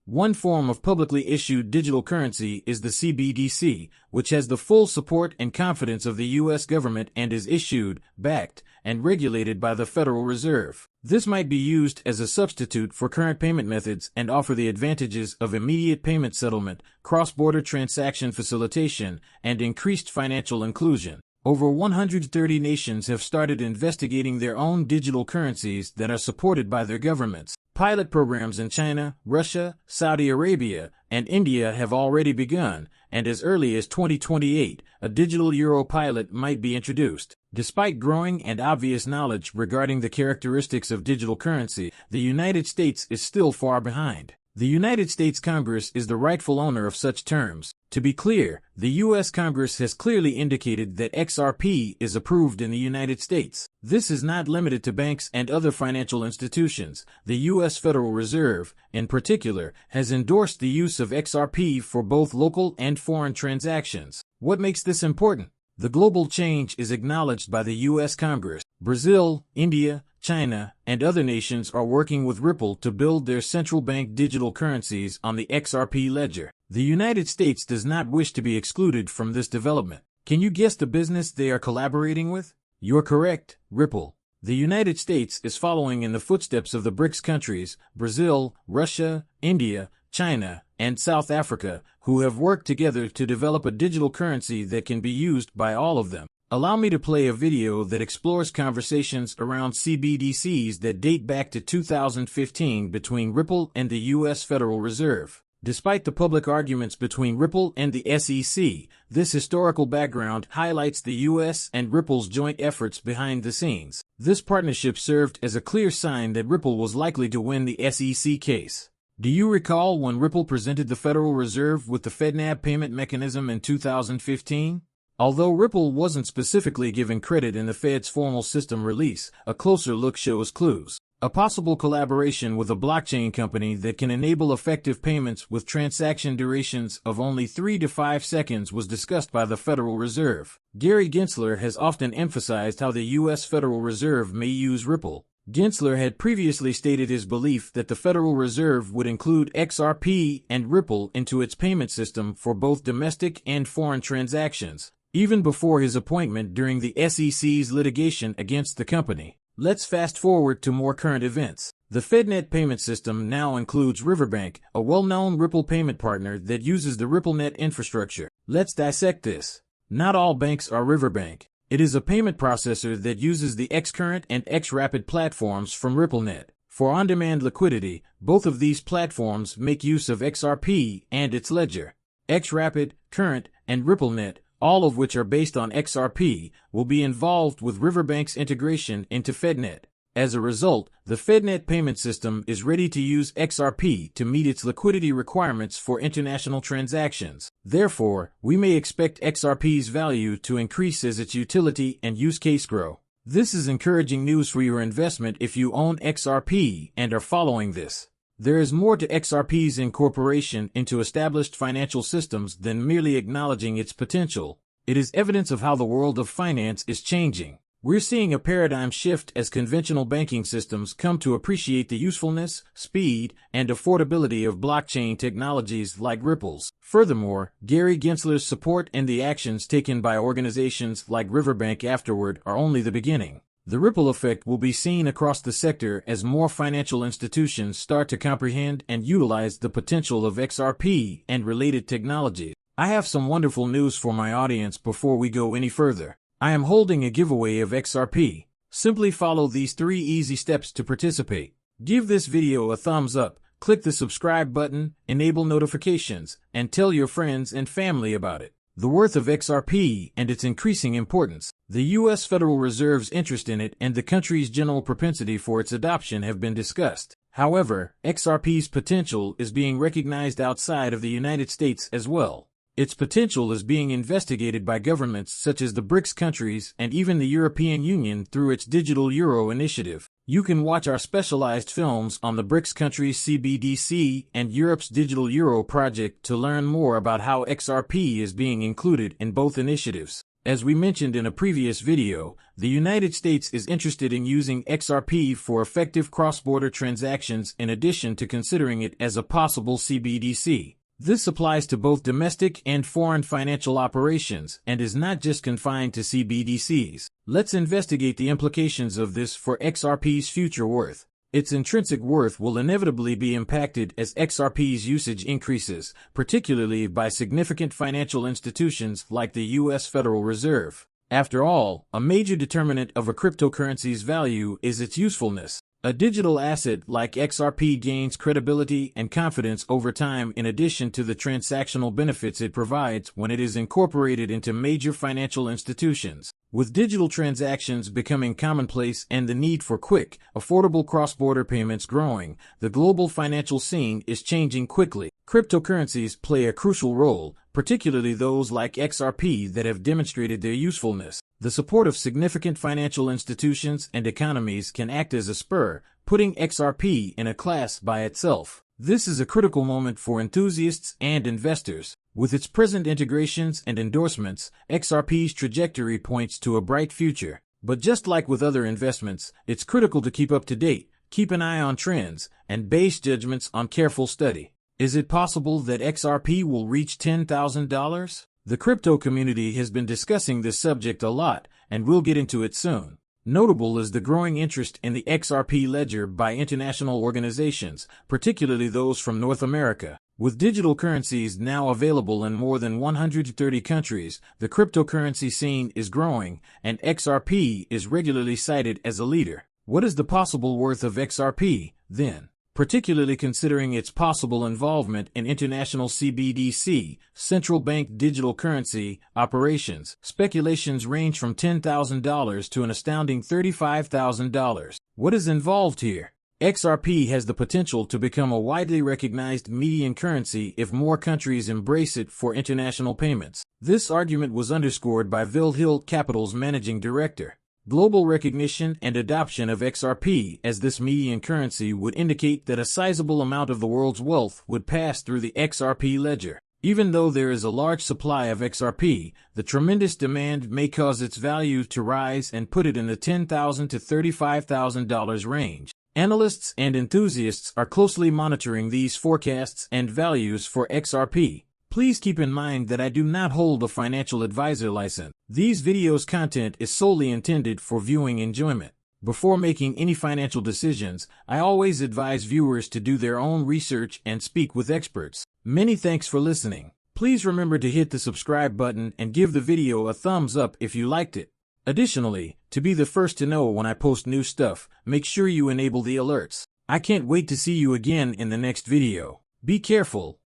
One form of publicly issued digital currency is the CBDC, which has the full support and confidence of the U.S. government and is issued, backed, and regulated by the Federal Reserve. This might be used as a substitute for current payment methods and offer the advantages of immediate payment settlement, cross-border transaction facilitation, and increased financial inclusion. Over 130 nations have started investigating their own digital currencies that are supported by their governments. Pilot programs in China, Russia, Saudi Arabia, and India have already begun, and as early as 2028, a digital euro pilot might be introduced. Despite growing and obvious knowledge regarding the characteristics of digital currency, the United States is still far behind. The United States Congress is the rightful owner of such terms. To be clear, the U.S. Congress has clearly indicated that XRP is approved in the United States. This is not limited to banks and other financial institutions. The U.S. Federal Reserve, in particular, has endorsed the use of XRP for both local and foreign transactions. What makes this important? The global change is acknowledged by the U.S. Congress. Brazil, India, China, and other nations are working with Ripple to build their central bank digital currencies on the XRP ledger. The United States does not wish to be excluded from this development. Can you guess the business they are collaborating with? You're correct, Ripple. The United States is following in the footsteps of the BRICS countries, Brazil, Russia, India, China, and South Africa, who have worked together to develop a digital currency that can be used by all of them. Allow me to play a video that explores conversations around CBDCs that date back to 2015 between Ripple and the U.S. Federal Reserve. Despite the public arguments between Ripple and the SEC, this historical background highlights the U.S. and Ripple's joint efforts behind the scenes. This partnership served as a clear sign that Ripple was likely to win the SEC case. Do you recall when Ripple presented the Federal Reserve with the Fednet payment mechanism in 2015? Although Ripple wasn't specifically given credit in the Fed's formal system release, a closer look shows clues. A possible collaboration with a blockchain company that can enable effective payments with transaction durations of only 3 to 5 seconds was discussed by the Federal Reserve. Gary Gensler has often emphasized how the U.S. Federal Reserve may use Ripple. Gensler had previously stated his belief that the Federal Reserve would include XRP and Ripple into its payment system for both domestic and foreign transactions, even before his appointment during the SEC's litigation against the company. Let's fast forward to more current events. The Fednet payment system now includes Riverbank, a well-known Ripple payment partner that uses the RippleNet infrastructure. Let's dissect this. Not all banks are Riverbank. It is a payment processor that uses the xCurrent and xRapid platforms from RippleNet. For on-demand liquidity, both of these platforms make use of XRP and its ledger. xRapid, Current, and RippleNet, all of which are based on XRP, will be involved with Riverbank's integration into Fednet. As a result, the Fednet payment system is ready to use XRP to meet its liquidity requirements for international transactions. Therefore, we may expect XRP's value to increase as its utility and use case grow. This is encouraging news for your investment if you own XRP and are following this. There is more to XRP's incorporation into established financial systems than merely acknowledging its potential. It is evidence of how the world of finance is changing. We're seeing a paradigm shift as conventional banking systems come to appreciate the usefulness, speed, and affordability of blockchain technologies like Ripple's. Furthermore, Gary Gensler's support and the actions taken by organizations like Riverbank afterward are only the beginning. The ripple effect will be seen across the sector as more financial institutions start to comprehend and utilize the potential of XRP and related technologies. I have some wonderful news for my audience before we go any further. I am holding a giveaway of XRP. Simply follow these 3 easy steps to participate. Give this video a thumbs up, click the subscribe button, enable notifications, and tell your friends and family about it. The worth of XRP and its increasing importance. The U.S. Federal Reserve's interest in it and the country's general propensity for its adoption have been discussed. However, XRP's potential is being recognized outside of the United States as well. Its potential is being investigated by governments such as the BRICS countries and even the European Union through its Digital Euro initiative. You can watch our specialized films on the BRICS countries' CBDC and Europe's Digital Euro project to learn more about how XRP is being included in both initiatives. As we mentioned in a previous video, the United States is interested in using XRP for effective cross-border transactions in addition to considering it as a possible CBDC. This applies to both domestic and foreign financial operations and is not just confined to CBDCs. Let's investigate the implications of this for XRP's future worth. Its intrinsic worth will inevitably be impacted as XRP's usage increases, particularly by significant financial institutions like the U.S. Federal Reserve. After all, a major determinant of a cryptocurrency's value is its usefulness. A digital asset like XRP gains credibility and confidence over time in addition to the transactional benefits it provides when it is incorporated into major financial institutions. With digital transactions becoming commonplace and the need for quick, affordable cross-border payments growing, the global financial scene is changing quickly. Cryptocurrencies play a crucial role, particularly those like XRP that have demonstrated their usefulness. The support of significant financial institutions and economies can act as a spur, putting XRP in a class by itself. This is a critical moment for enthusiasts and investors. With its present integrations and endorsements, XRP's trajectory points to a bright future. But just like with other investments, it's critical to keep up to date, keep an eye on trends, and base judgments on careful study. Is it possible that XRP will reach $10,000? The crypto community has been discussing this subject a lot, and we'll get into it soon. Notable is the growing interest in the XRP ledger by international organizations, particularly those from North America. With digital currencies now available in more than 130 countries, the cryptocurrency scene is growing, and XRP is regularly cited as a leader. What is the possible worth of XRP, then? Particularly considering its possible involvement in international CBDC, central bank digital currency, operations. Speculations range from $10,000 to an astounding $35,000. What is involved here? XRP has the potential to become a widely recognized median currency if more countries embrace it for international payments. This argument was underscored by vale Capital's managing director. Global recognition and adoption of XRP as this median currency would indicate that a sizable amount of the world's wealth would pass through the XRP ledger. Even though there is a large supply of XRP, the tremendous demand may cause its value to rise and put it in the $10,000 to $35,000 range. Analysts and enthusiasts are closely monitoring these forecasts and values for XRP. Please keep in mind that I do not hold a financial advisor license. These videos' content is solely intended for viewing enjoyment. Before making any financial decisions, I always advise viewers to do their own research and speak with experts. Many thanks for listening. Please remember to hit the subscribe button and give the video a thumbs up if you liked it. Additionally, to be the first to know when I post new stuff, make sure you enable the alerts. I can't wait to see you again in the next video. Be careful.